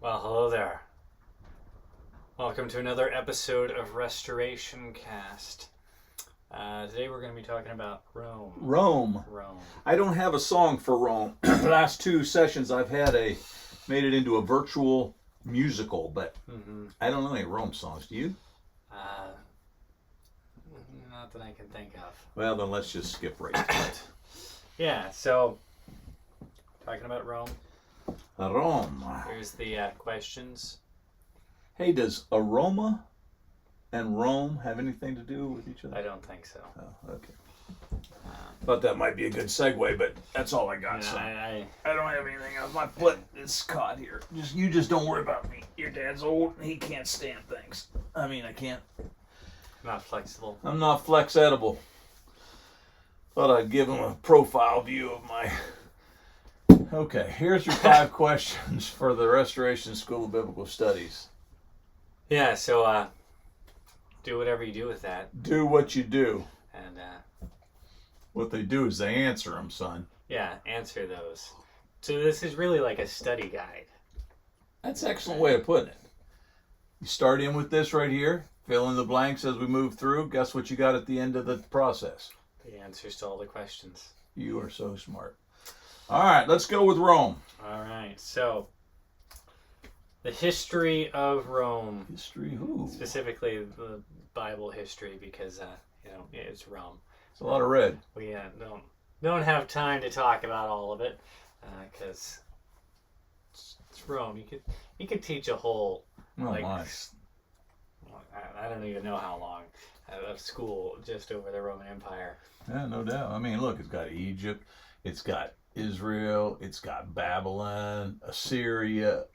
Well, hello there. Welcome to another episode of RestorationCast. Today we're going to be talking about Rome. Rome. I don't have a song for Rome. The last two sessions I've made it into a virtual musical, but I don't know any Rome songs. Do you? Not that I can think of. Well, then let's just skip right to it. Yeah, so talking about Rome. Rome. Here's the questions. Hey, does aroma and Rome have anything to do with each other? I don't think so. Oh, okay. Thought that might be a good segue, but that's all I got. Yeah, So. I don't have anything else. My foot is caught here. You just don't worry about me. Your dad's old and he can't stand things. I can't. not flexible. I'm not flex-edible. Thought I'd give him a profile view of my... Okay, here's your 5 questions for the Restoration School of Biblical Studies. Yeah, so do whatever you do with that. Do what you do. And what they do is they answer them, son. yeah, answer those. So this is really like a study guide. That's an excellent way of putting it. You start in with this right here, fill in the blanks as we move through. Guess what you got at the end of the process? The answers to all the questions. You are so smart. All right, let's go with Rome. All right, so the history of Rome. History who? Specifically the Bible history, because it's Rome. It's a lot of red. We don't have time to talk about all of it because it's Rome. You could teach a whole I don't even know how long of school just over the Roman Empire. Yeah, no doubt. Look, it's got Egypt, it's got Israel, it's got Babylon, Assyria,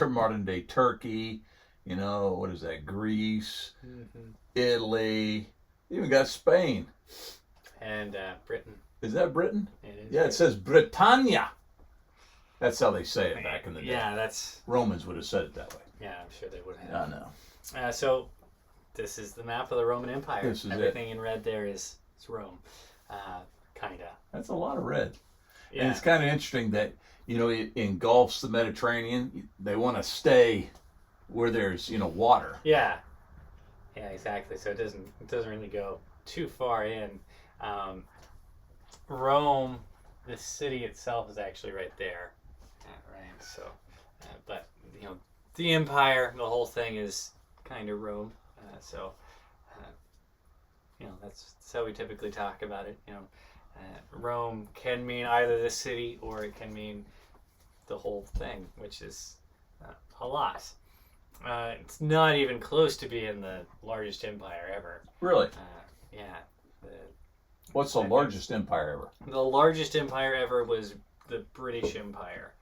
modern day Turkey, what is that, Greece, Italy, even got Spain. And Britain. Is that Britain? It is. Yeah, it says Britannia. That's how they say it back in the day. Yeah, that's... Romans would have said it that way. Yeah, I'm sure they would have. I know. So this is the map of the Roman Empire. This is Everything in red there is Rome. Kinda. That's a lot of red. Yeah. And it's kind of interesting that, it engulfs the Mediterranean. They want to stay where there's, water. Yeah. Yeah, exactly. So it doesn't really go too far in. Rome, the city itself is actually right there. Right. So, but the empire, the whole thing is kind of Rome. That's how we typically talk about it. Rome can mean either the city or it can mean the whole thing, which is a lot. It's not even close to being the largest empire ever. Really? Yeah. What's the largest empire ever? The largest empire ever was the British Empire.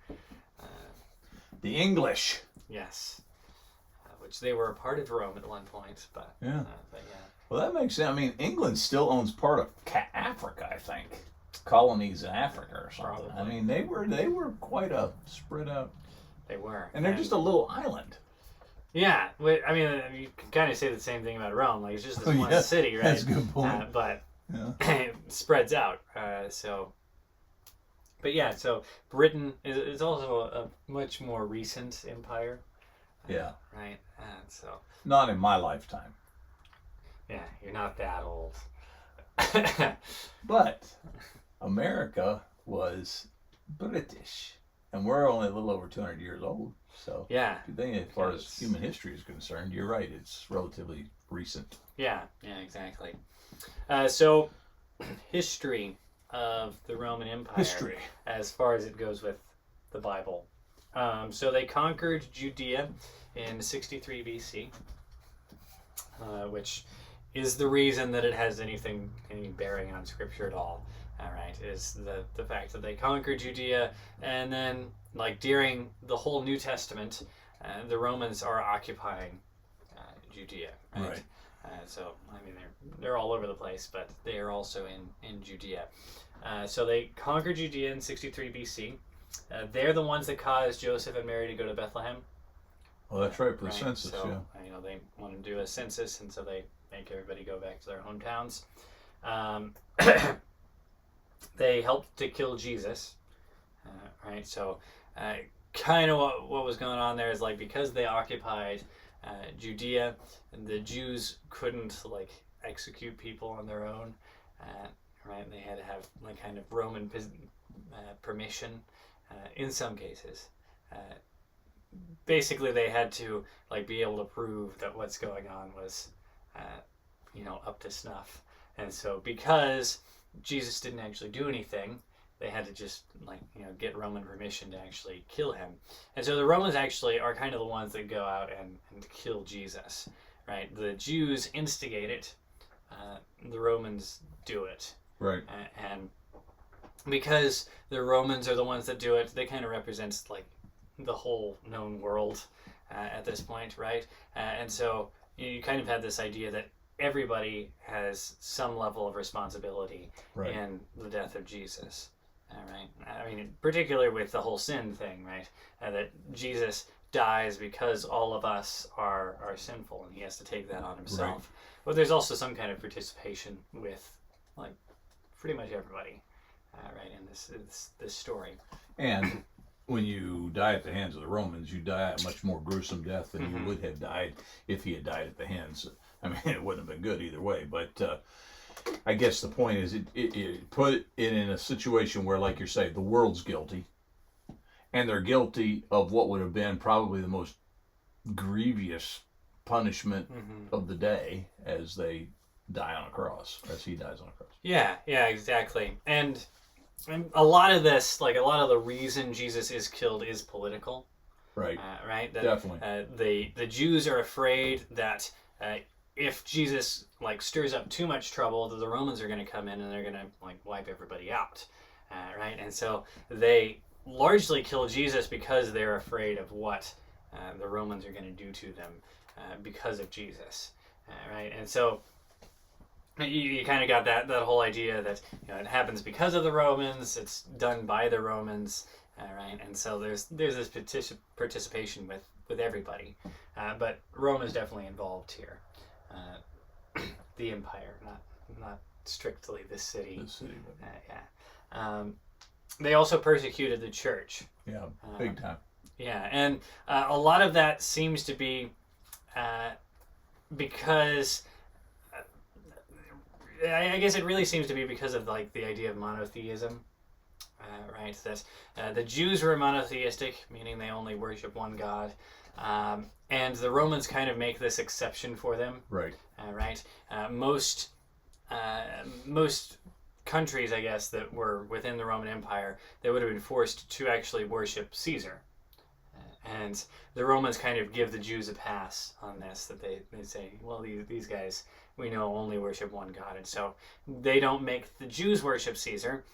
The English. Yes. Which they were a part of Rome at one point, but yeah. But yeah. Well, that makes sense. England still owns part of Africa, I think. Colonies in Africa or something. Probably. They were quite a spread out. They were. And they're just a little island. Yeah. You can kind of say the same thing about Rome. Like, it's just this one city, right? That's a good point. But it spreads out. But yeah, so Britain is also a much more recent empire. Yeah. Right. So. Not in my lifetime. Yeah, you're not that old. But America was British, and we're only a little over 200 years old. So yeah, I think as far as human history is concerned, you're right. It's relatively recent. Yeah, exactly. So history of the Roman Empire. History, as far as it goes with the Bible. So they conquered Judea in 63 BC, which is the reason that it has any bearing on Scripture at all. All right, is the fact that they conquered Judea, and then during the whole New Testament, the Romans are occupying Judea. Right. So they're all over the place, but they are also in Judea. So they conquered Judea in 63 BC. They're the ones that caused Joseph and Mary to go to Bethlehem. Well, that's right, for the census, so, they want to do a census, and so they make everybody go back to their hometowns. They helped to kill Jesus, right? So kind of what was going on there is like because they occupied Judea, the Jews couldn't like execute people on their own, right? They had to have like kind of Roman permission in some cases. Basically, they had to like be able to prove that what's going on was, up to snuff. And so, because Jesus didn't actually do anything, they had to just get Roman permission to actually kill him. And so the Romans actually are kind of the ones that go out and kill Jesus, right? The Jews instigate it, the Romans do it, Right. And because the Romans are the ones that do it, they kind of represent like the whole known world at this point, right? And so you kind of had this idea that everybody has some level of responsibility Right. in the death of Jesus. Right? I mean, particularly with the whole sin thing, right? That Jesus dies because all of us are sinful, and he has to take that on himself. Right. But there's also some kind of participation with, like, pretty much everybody, right, in this story. And when you die at the hands of the Romans, you die a much more gruesome death than you would have died if he had died at the hands. I mean, it wouldn't have been good either way. But I guess the point is it put it in a situation where, like you say, the world's guilty. And they're guilty of what would have been probably the most grievous punishment of the day as they die on a cross, as he dies on a cross. Yeah, exactly. And a lot of this, like a lot of the reason Jesus is killed is political. Right. Right? That, definitely. The Jews are afraid that if Jesus like stirs up too much trouble, that the Romans are going to come in and they're going to like wipe everybody out. Right? And so they largely kill Jesus because they're afraid of what the Romans are going to do to them because of Jesus. Right? And so you kind of got that whole idea that it happens because of the Romans, it's done by the Romans, right? And so there's this participation with everybody, but Rome is definitely involved here. The empire, not strictly the city. The city, but... yeah. They also persecuted the church. Yeah, big time. Yeah, and a lot of that seems to be because. I guess it really seems to be because of like the idea of monotheism, right? That the Jews were monotheistic, meaning they only worship one God, and the Romans kind of make this exception for them. Right. Right. Most countries, I guess, that were within the Roman Empire, they would have been forced to actually worship Caesar. And the Romans kind of give the Jews a pass on this, that they say, well, these guys, we know, only worship one God. And so they don't make the Jews worship Caesar.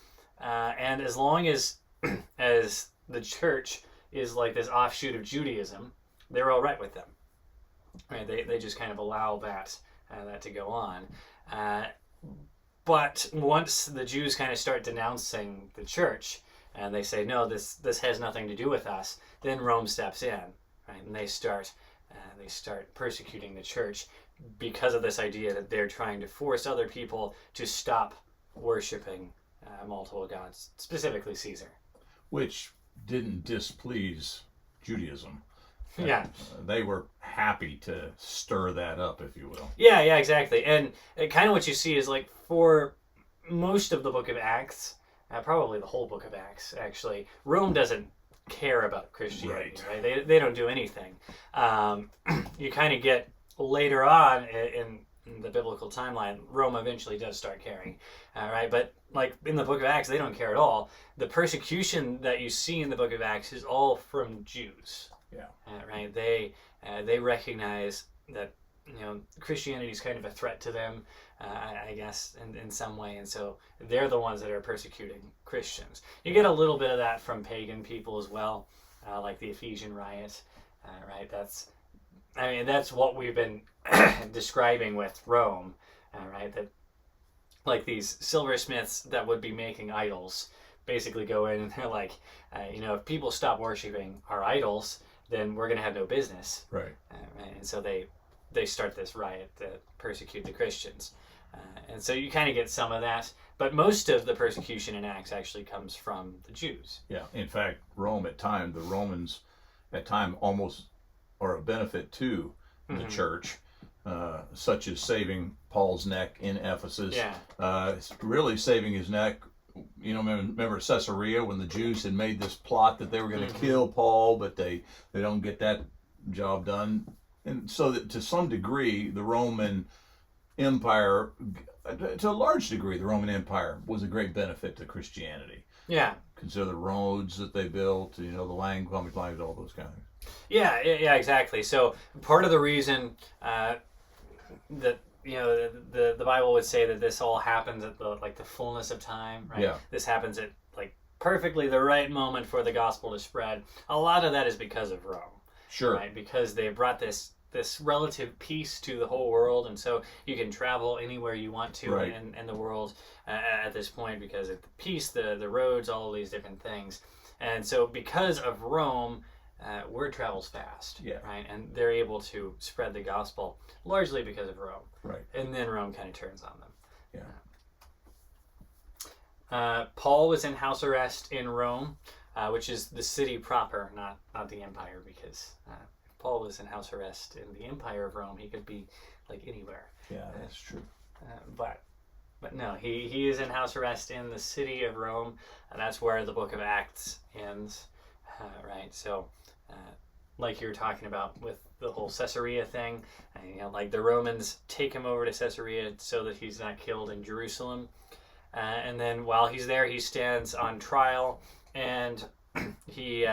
And as long as the church is like this offshoot of Judaism, they're all right with them. Right? They just kind of allow that to go on. But once the Jews kind of start denouncing the church, and they say, no, this has nothing to do with us, then Rome steps in, right? And they start persecuting the church because of this idea that they're trying to force other people to stop worshiping multiple gods, specifically Caesar. Which didn't displease Judaism. Yeah. They were happy to stir that up, if you will. Yeah, exactly. And kind of what you see is like for most of the book of Acts, probably the whole book of Acts, actually, Rome doesn't care about Christianity, right? They don't do anything. You kind of get later on in the biblical timeline, Rome eventually does start caring, right? But like in the book of Acts, they don't care at all. The persecution that you see in the book of Acts is all from Jews. Yeah. Right? They recognize that Christianity is kind of a threat to them, I guess, in some way, and so they're the ones that are persecuting Christians. You get a little bit of that from pagan people as well, like the Ephesian riot, right? That's what we've been describing with Rome, right? That like these silversmiths that would be making idols basically go in and they're like, if people stop worshiping our idols, then we're going to have no business. Right. Right? And so they start this riot to persecute the Christians. And so you kind of get some of that. But most of the persecution in Acts actually comes from the Jews. Yeah. In fact, Rome at time, the Romans at time almost are a benefit to the church, such as saving Paul's neck in Ephesus. Yeah. Really saving his neck. Remember Caesarea when the Jews had made this plot that they were going to kill Paul, but they don't get that job done. And so that to some degree, the Roman Empire, to a large degree, the Roman Empire was a great benefit to Christianity. Yeah. Consider the roads that they built, the language, all those kind of things. Yeah, exactly. So part of the reason that the Bible would say that this all happens at the fullness of time, right? Yeah. This happens at perfectly the right moment for the gospel to spread. A lot of that is because of Rome. Sure. Right? Because they brought this relative peace to the whole world, and so you can travel anywhere you want to in the world at this point because of the peace, the roads, all of these different things. And so because of Rome, word travels fast, right? And they're able to spread the gospel largely because of Rome. Right. And then Rome kind of turns on them. Yeah. Paul was in house arrest in Rome, which is the city proper, not the empire, because if Paul was in house arrest in the empire of Rome, he could be anywhere. Yeah, that's true. But no, he is in house arrest in the city of Rome, and that's where the book of Acts ends, right? So, like you were talking about with the whole Caesarea thing, the Romans take him over to Caesarea so that he's not killed in Jerusalem. And then while he's there, he stands on trial, and he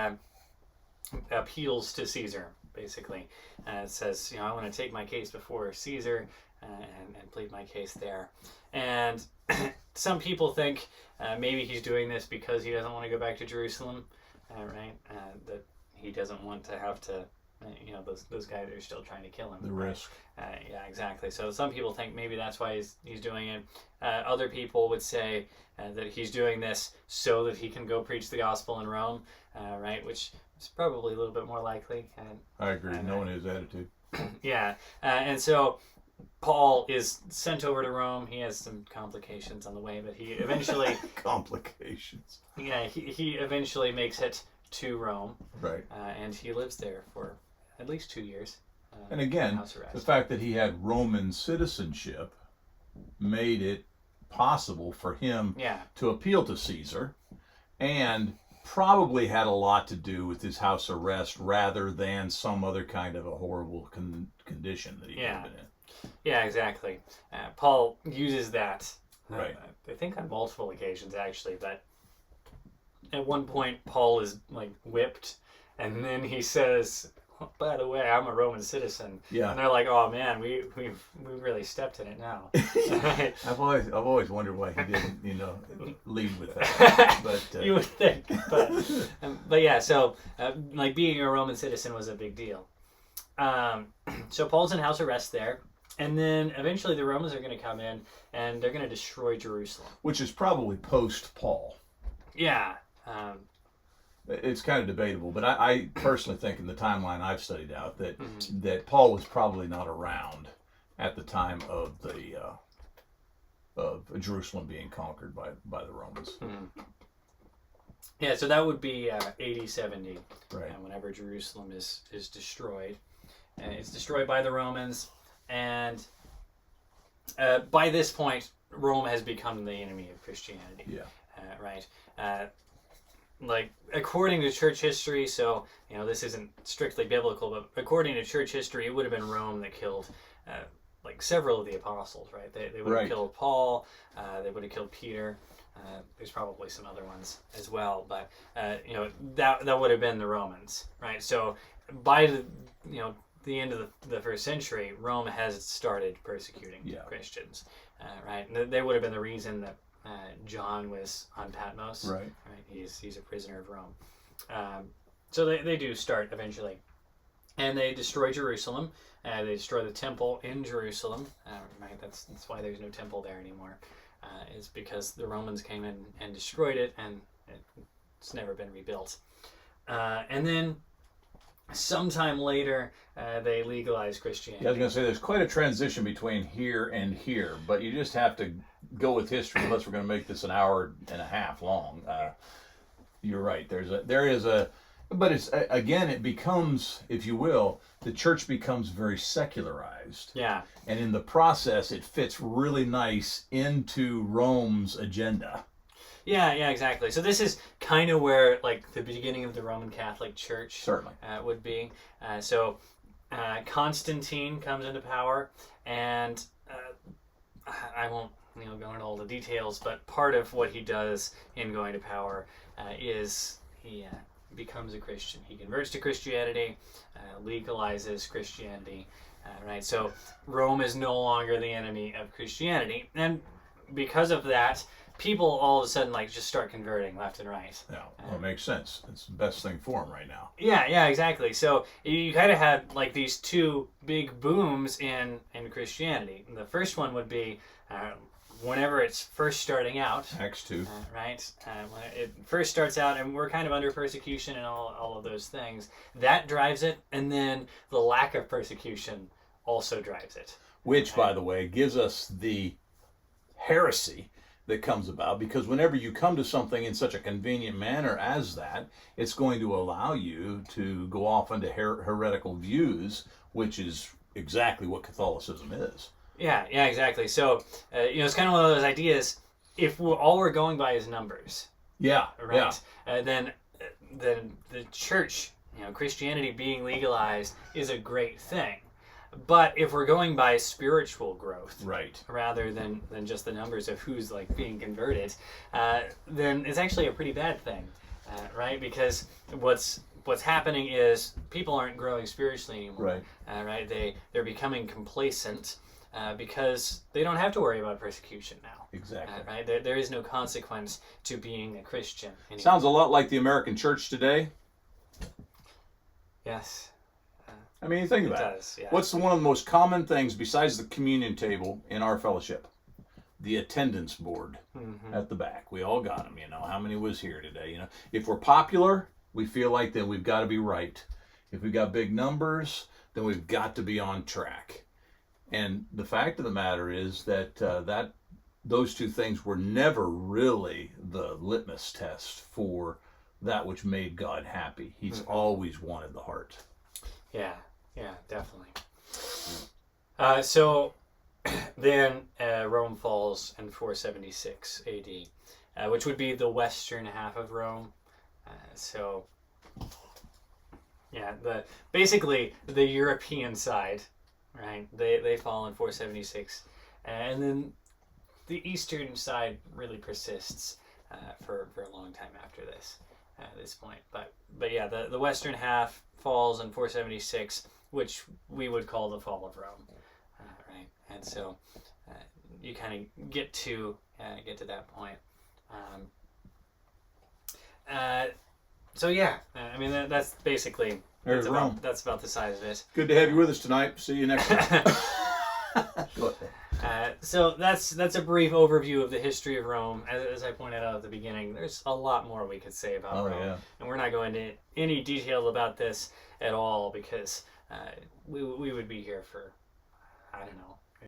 appeals to Caesar, basically. It says, I want to take my case before Caesar and plead my case there. And some people think maybe he's doing this because he doesn't want to go back to Jerusalem, right? That he doesn't want to have to, those guys are still trying to kill him. The risk. Yeah, exactly. So some people think maybe that's why he's doing it. Other people would say that he's doing this so that he can go preach the gospel in Rome, right? Which is probably a little bit more likely. I agree, knowing his attitude. Yeah, and so Paul is sent over to Rome. He has some complications on the way, but he eventually... Complications. Yeah, he eventually makes it to Rome. Right. And he lives there for at least 2 years. And again, the fact that he had Roman citizenship made it possible for him to appeal to Caesar, and probably had a lot to do with his house arrest rather than some other kind of a horrible condition that he had been in. Yeah, exactly. Paul uses that, right. I think on multiple occasions actually, but at one point Paul is whipped, and then he says, by the way, I'm a Roman citizen. Yeah. And they're like, oh man, we really stepped in it now. I've always wondered why he didn't, lead with that. But you would think, but yeah. So being a Roman citizen was a big deal. So Paul's in house arrest there, and then eventually the Romans are going to come in and they're going to destroy Jerusalem, which is probably post Paul. Yeah. It's kind of debatable, but I personally think in the timeline I've studied out that that Paul was probably not around at the time of Jerusalem being conquered by the Romans. Mm-hmm. Yeah, so that would be AD 70, right? Whenever Jerusalem is destroyed, and it's destroyed by the Romans, and by this point, Rome has become the enemy of Christianity. Yeah. Right. According to church history, so this isn't strictly biblical, but according to church history, it would have been Rome that killed several of the apostles, right? They would have killed Paul, they would have killed Peter. There's probably some other ones as well, but that would have been the Romans, right? So by the end of the first century, Rome has started persecuting Christians, right? And they would have been the reason that John was on Patmos. Right. He's a prisoner of Rome. So they do start eventually. And they destroy Jerusalem. They destroy the temple in Jerusalem. Right. That's why there's no temple there anymore. Is because the Romans came in and destroyed it, and it's never been rebuilt. And then sometime later, they legalized Christianity. Yeah, I was going to say there's quite a transition between here and here, but you just have to go with history unless we're going to make this an hour and a half long. You're right. But it's again, it becomes, if you will, the church becomes very secularized. Yeah. And in the process, it fits really nice into Rome's agenda. Yeah, exactly. So this is kind of where like the beginning of the Roman Catholic Church Certainly would be. So Constantine comes into power, and I won't go into all the details, but part of what he does in going to power is he becomes a Christian. He converts to Christianity, legalizes Christianity. Right. So Rome is no longer the enemy of Christianity, and because of that, people all of a sudden like just start converting left and right. Yeah, well, it makes sense. It's the best thing for them right now. Yeah, exactly. So you kind of had like these two big booms in Christianity. The first one would be whenever it's first starting out. Acts 2. Right? When it first starts out and we're kind of under persecution and all of those things, that drives it. And then the lack of persecution also drives it. Which, by the way, gives us the heresy that comes about, because whenever you come to something in such a convenient manner as that, it's going to allow you to go off into heretical views, which is exactly what Catholicism is. Yeah, exactly. So, it's kind of one of those ideas, if all we're going by is numbers. Yeah, right. Yeah. Then the church, Christianity being legalized is a great thing. But if we're going by spiritual growth, right, rather than just the numbers of who's like being converted, then it's actually a pretty bad thing, right? Because what's happening is people aren't growing spiritually anymore, right? Right? They're becoming complacent because they don't have to worry about persecution now. Exactly. Right? There is no consequence to being a Christian anymore. Sounds a lot like the American church today. Yes. I mean, think about it. Yeah. What's one of the most common things besides the communion table in our fellowship? The attendance board at the back. We all got them, How many was here today? If we're popular, we feel like then we've got to be right. If we've got big numbers, then we've got to be on track. And the fact of the matter is that those two things were never really the litmus test for that which made God happy. He's always wanted the heart. Yeah, definitely. So then Rome falls in 476 AD, which would be the western half of Rome. Basically the European side, right? They fall in 476, and then the eastern side really persists for a long time after this. At this point, but yeah, the western half falls in 476, which we would call the fall of Rome, right? And so you kind of get to that point. So yeah, I mean that's basically There's Rome. That's about the size of it. Good to have you with us tonight. See you next time. Go ahead. So that's a brief overview of the history of Rome. As I pointed out at the beginning, there's a lot more we could say about Rome. Yeah. And we're not going into any detail about this at all because we would be here for, I don't know,